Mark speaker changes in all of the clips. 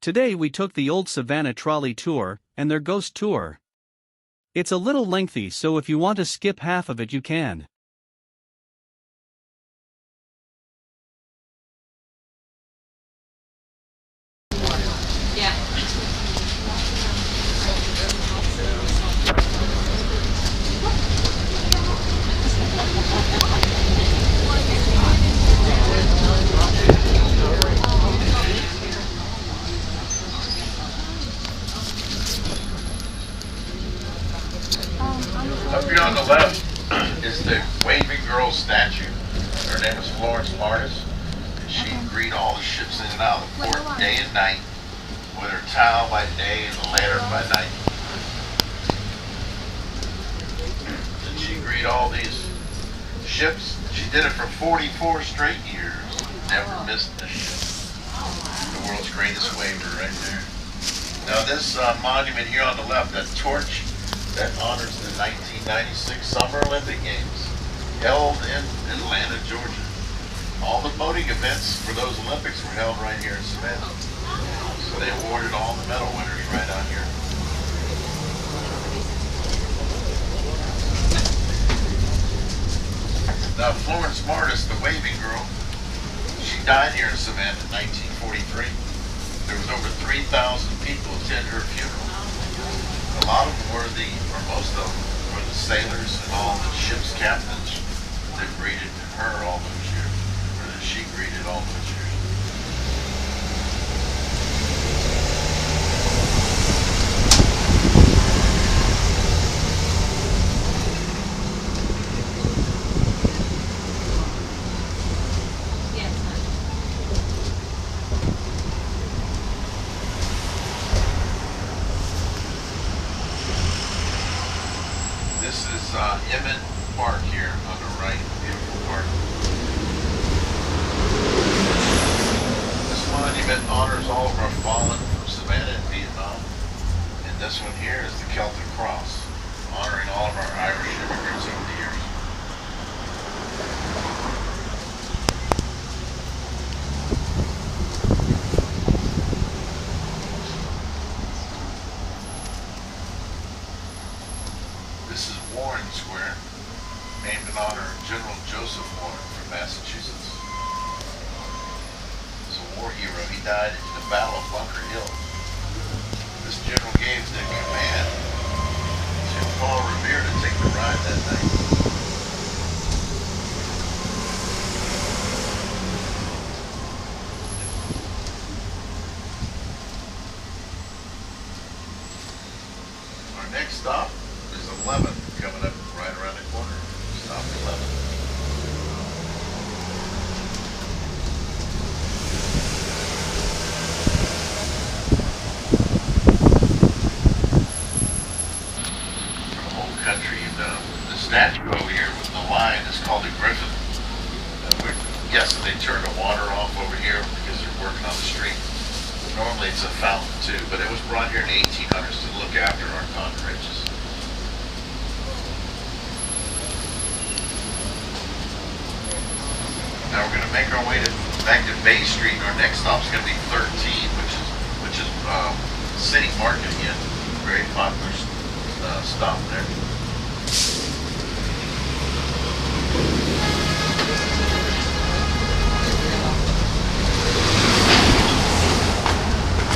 Speaker 1: Today we took the old Savannah Trolley tour, and their ghost tour. It's a little lengthy, so if you want to skip half of it you can.
Speaker 2: Up here on the left is the waving girl statue. Her name is Florence Martis. She'd greet all the ships in and out of the port day and night, with her towel by day and the lantern by night. And she'd greet all these ships. She did it for 44 straight years. Never missed a ship. The world's greatest waver right there. Now this monument here on the left, that torch, that honors the 1996 Summer Olympic Games held in Atlanta, Georgia. All the boating events for those Olympics were held right here in Savannah. So they awarded all the medal winners right out here. Now Florence Martis, the waving girl, she died here in Savannah in 1943. There was over 3,000 people attend her funeral. A lot of them were or most of them were the sailors and all the ship's captains that greeted her all those years, or that she greeted all those years. This is Emmett Park here on the right, beautiful park. This monument honors all of our fallen from Savannah and Vietnam. And this one here is the Celtic Cross, honoring all of our Irish immigrants over the years. This is Warren Square, named in honor of General Joseph Warren from Massachusetts. He's a war hero. He died in the Battle of Bunker Hill. This general gave the command to Paul Revere to take the ride that night. Our next stop is 11, coming up right around the corner. Stop 11. For the whole country, the statue over here with the lion is called a griffin. We're guessing they turned the water off over here because they're working on the street. Normally it's a fountain too, but it was brought here in the 1800s to look after our cotton ridges. Now we're going to make our way back to Bay Street. Our next stop is going to be 13, which is City Market again. Very popular stop there.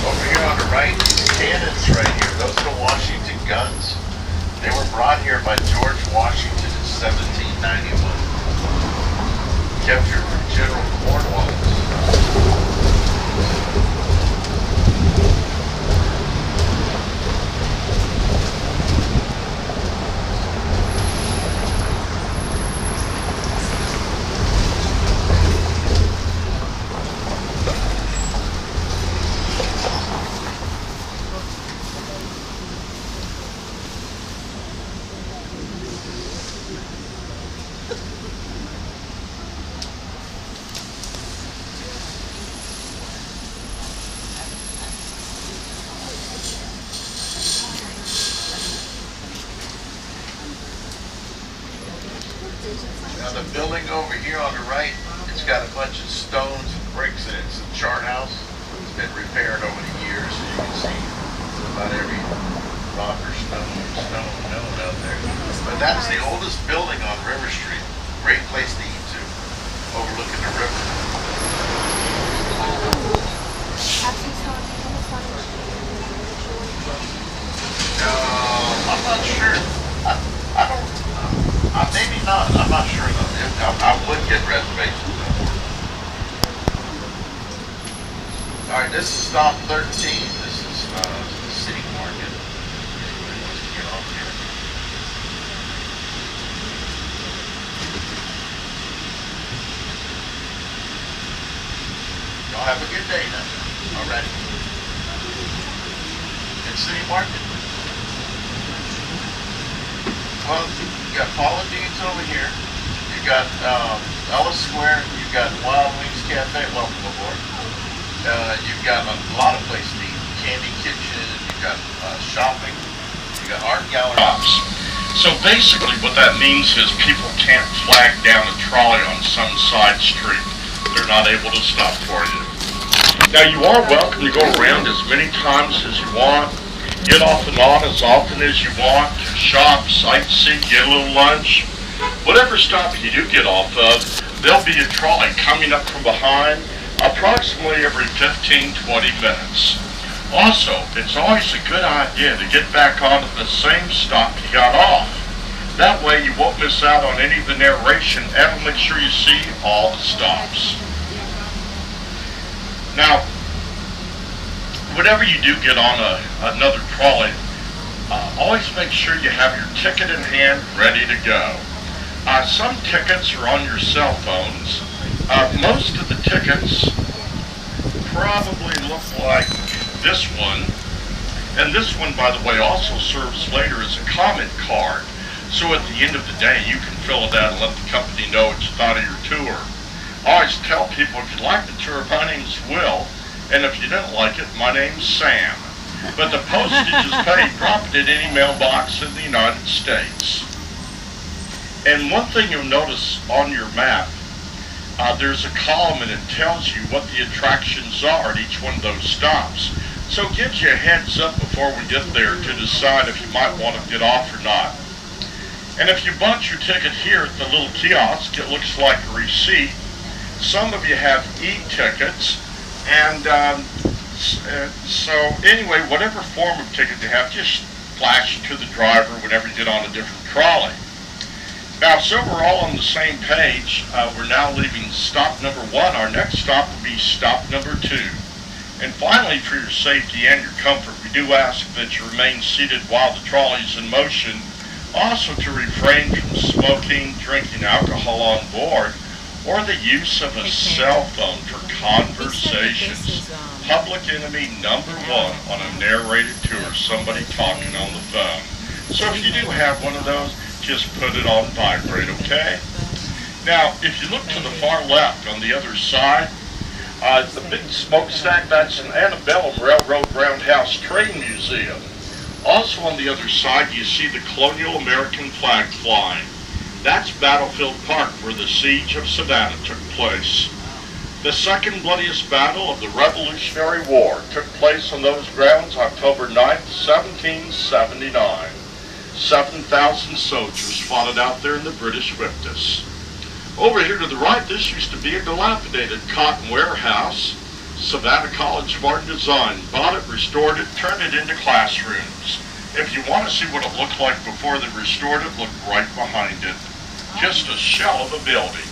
Speaker 2: Over here on the right, these cannons right here. Those are the Washington guns. They were brought here by George Washington in 1791. Captured from General Cornwallis. Now the building over here on the right, it's got a bunch of stones and bricks in it. It's a chart house. It's been repaired over the years. the oldest building on River Street. Great place to eat too, overlooking the river. I'm not sure. I don't. Maybe not. I'm not sure though. I would get reservations though. All right, this is stop 13. This is the city market. Anybody wants to get off here? Y'all have a good day now. All right. And city market. Well, you got Paula Dean's over here. You got Ellis Square. You got Wild Wings Cafe. Welcome aboard. You've got a lot of places to eat. Candy Kitchen. You've got shopping. You got art galleries.
Speaker 3: So basically, what that means is people can't flag down a trolley on some side street. They're not able to stop for you. Now, you are welcome to go around as many times as you want. Get off and on as often as you want, shop, sightsee, get a little lunch. Whatever stop you do get off of, there'll be a trolley coming up from behind approximately every 15-20 minutes. Also, it's always a good idea to get back onto the same stop you got off. That way you won't miss out on any of the narration and make sure you see all the stops. Now, whenever you do get on another trolley, always make sure you have your ticket in hand ready to go. Some tickets are on your cell phones. Most of the tickets probably look like this one. And this one, by the way, also serves later as a comment card. So at the end of the day, you can fill it out and let the company know what you thought of your tour. I always tell people, if you like the tour, my name's Will. And if you didn't like it, my name's Sam. But the postage is paid. Drop it in any mailbox in the United States. And one thing you'll notice on your map, there's a column and it tells you what the attractions are at each one of those stops. So it gives you a heads up before we get there to decide if you might want to get off or not. And if you bought your ticket here at the little kiosk, it looks like a receipt. Some of you have e-tickets. And so anyway, whatever form of ticket you have, just flash it to the driver whenever you get on a different trolley. Now, so we're all on the same page, we're now leaving stop number 1. Our next stop will be stop number 2. And finally, for your safety and your comfort, we do ask that you remain seated while the trolley is in motion. Also to refrain from smoking, drinking alcohol on board, or the use of a cell phone for conversations. Public enemy number 1 on a narrated tour, somebody talking on the phone. So if you do have one of those, just put it on vibrate, okay? Now, if you look to the far left on the other side, the big smokestack, that's an Antebellum Railroad Roundhouse Train Museum. Also on the other side, you see the colonial American flag flying. That's Battlefield Park, where the siege of Savannah took place. The second bloodiest battle of the Revolutionary War took place on those grounds October 9th, 1779. 7,000 soldiers fought it out there and the British whipped us. Over here to the right, this used to be a dilapidated cotton warehouse. Savannah College of Art and Design bought it, restored it, turned it into classrooms. If you want to see what it looked like before they restored it, look right behind it. Just a shell of a building.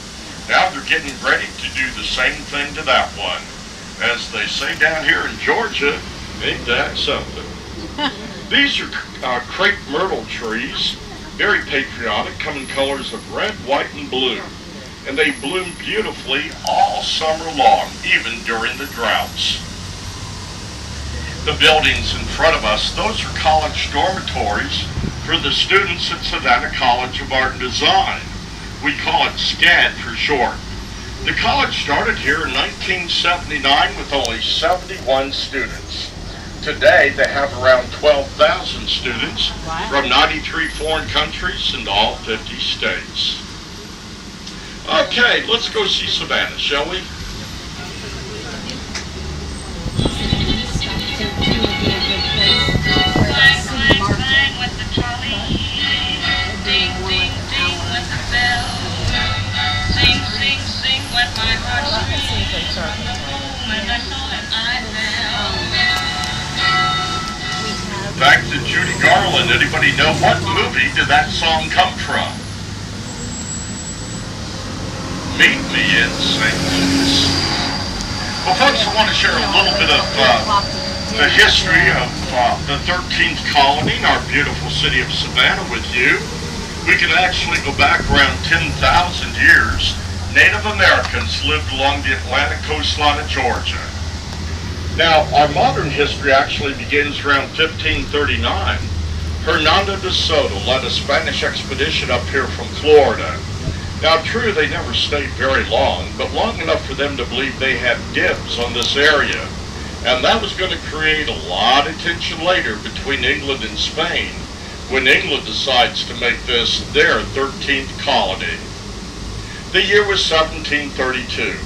Speaker 3: Now they're getting ready to do the same thing to that one. As they say down here in Georgia, ain't that something? These are crepe myrtle trees, very patriotic, come in colors of red, white, and blue. And they bloom beautifully all summer long, even during the droughts. The buildings in front of us, those are college dormitories for the students at Savannah College of Art and Design. We call it SCAD for short. The college started here in 1979 with only 71 students. Today they have around 12,000 students from 93 foreign countries and all 50 states. Okay, let's go see Savannah, shall we?
Speaker 4: Fine with the trolley. Ding, ding.
Speaker 3: Garland. Anybody know what movie did that song come from? Meet Me in St. Louis. Well, folks, I want to share a little bit of the history of the 13th colony in our beautiful city of Savannah with you. We can actually go back around 10,000 years. Native Americans lived along the Atlantic coastline of Georgia. Now, our modern history actually begins around 1539. Hernando de Soto led a Spanish expedition up here from Florida. Now, true, they never stayed very long, but long enough for them to believe they had dibs on this area. And that was going to create a lot of tension later between England and Spain when England decides to make this their 13th colony. The year was 1732.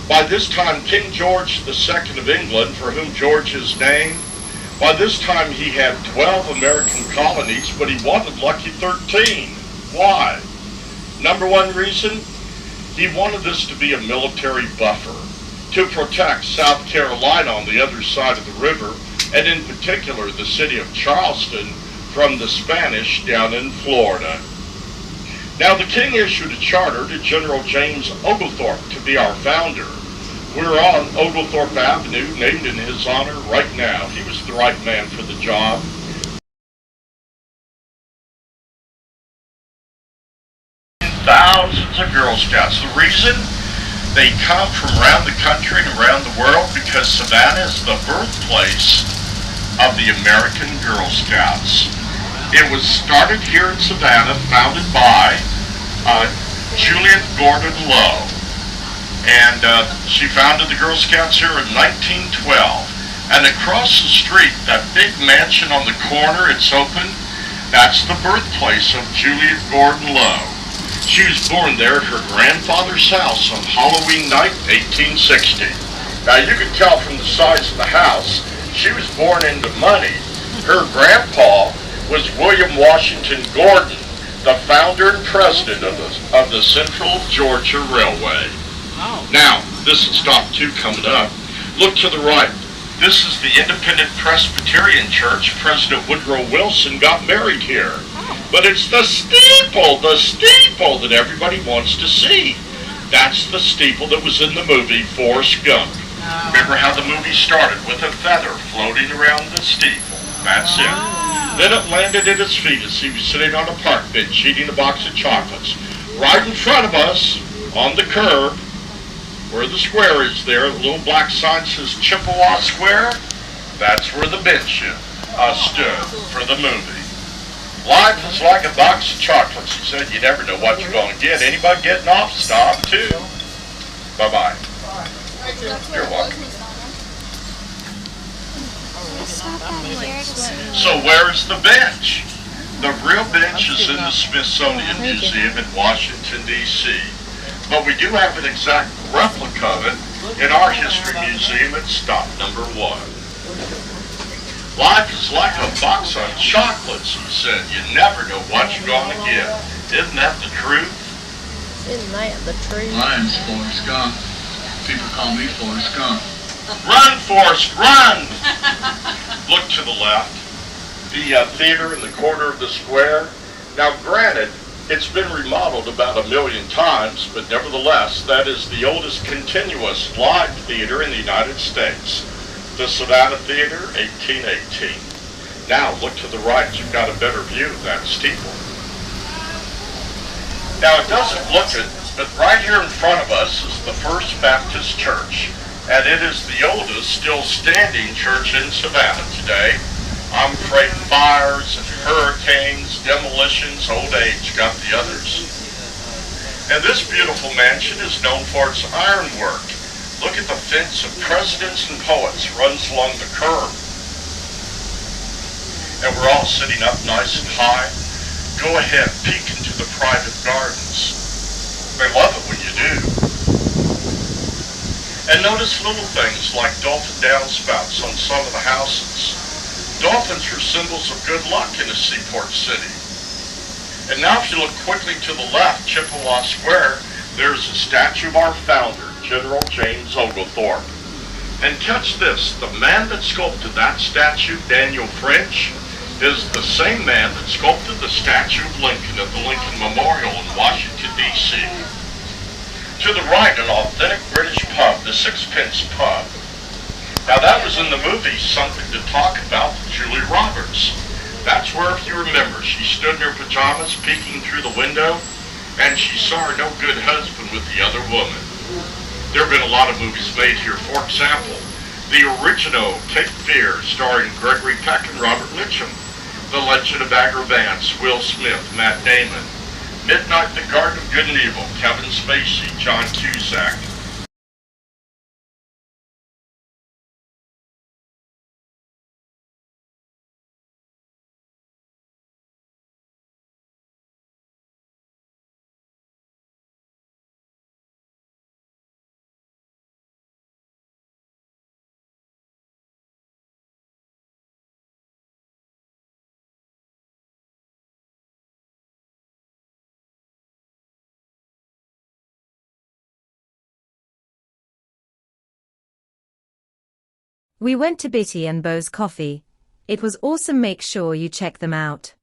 Speaker 3: By this time, King George II of England, for whom George is named, by this time he had 12 American colonies, but he wanted lucky 13. Why? Number one reason, he wanted this to be a military buffer to protect South Carolina on the other side of the river, and in particular the city of Charleston from the Spanish down in Florida. Now the king issued a charter to General James Oglethorpe to be our founder. We're on Oglethorpe Avenue, named in his honor right now. He was the right man for the job. Thousands of Girl Scouts. The reason? They come from around the country and around the world because Savannah is the birthplace of the American Girl Scouts. It was started here in Savannah, founded by Juliet Gordon Lowe. And she founded the Girl Scouts here in 1912. And across the street, that big mansion on the corner, it's open, that's the birthplace of Juliet Gordon Lowe. She was born there at her grandfather's house on Halloween night, 1860. Now you can tell from the size of the house, she was born into money. Her grandpa was William Washington Gordon, the founder and president of the Central Georgia Railway. Now, this is stop 2 coming up. Look to the right. This is the Independent Presbyterian Church. President Woodrow Wilson got married here. But it's the steeple that everybody wants to see. That's the steeple that was in the movie Forrest Gump. Remember how the movie started with a feather floating around the steeple? That's it. Then it landed at his feet as he was sitting on a park bench eating a box of chocolates. Right in front of us, on the curb, where the square is there, the little black sign says Chippewa Square. That's where the bench stood for the movie. Life is like a box of chocolates. He said you never know what you're going to get. Anybody getting off, stop too. Bye-bye. You're welcome. So where's the bench? The real bench is in the Smithsonian Museum in Washington, D.C. But we do have an exact replica of it in our history museum at stop number 1. Life is like a box of chocolates, he said. You never know what you're going to get. Isn't that the truth?
Speaker 4: Isn't that the truth?
Speaker 5: My name's Forrest Gump. People call me Forrest Gump.
Speaker 3: Run, Forrest, run! Look to the left. The theater in the corner of the square. Now, granted, it's been remodeled about 1 million times, but nevertheless, that is the oldest continuous live theater in the United States. The Savannah Theater, 1818. Now, look to the right. You've got a better view of that steeple. Now, it doesn't look it, but right here in front of us is the First Baptist Church, and it is the oldest still standing church in Savannah today. I'm afraid fires and hurricanes, demolitions, old age got the others. And this beautiful mansion is known for its ironwork. Look at the fence of presidents and poets runs along the curb. And we're all sitting up nice and high. Go ahead, peek into the private gardens. They love it when you do. And notice little things like dolphin downspouts on some of the houses. Dolphins are symbols of good luck in a seaport city. And now if you look quickly to the left, Chippewa Square, there's a statue of our founder, General James Oglethorpe. And catch this, the man that sculpted that statue, Daniel French, is the same man that sculpted the statue of Lincoln at the Lincoln Memorial in Washington, D.C. To the right, an authentic British pub, the Sixpence Pub. Now that was in the movie Something to Talk About with Julie Roberts. That's where, if you remember, she stood in her pajamas peeking through the window, and she saw her no good husband with the other woman. There have been a lot of movies made here. For example, the original Cape Fear, starring Gregory Peck and Robert Mitchum. The Legend of Bagger Vance, Will Smith, Matt Damon. Midnight, The Garden of Good and Evil, Kevin Spacey, John Cusack.
Speaker 6: We went to Bitty and Beau's Coffee. It was awesome. Make sure you check them out.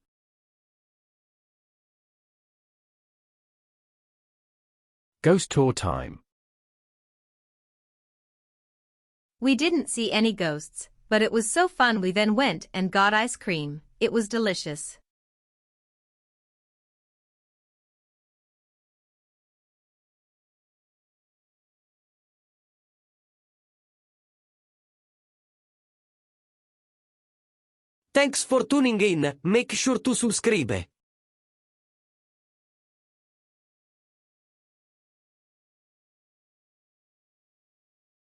Speaker 7: Ghost tour time.
Speaker 6: We didn't see any ghosts, but it was so fun. We then went and got ice cream. It was delicious.
Speaker 8: Thanks for tuning in. Make sure to subscribe.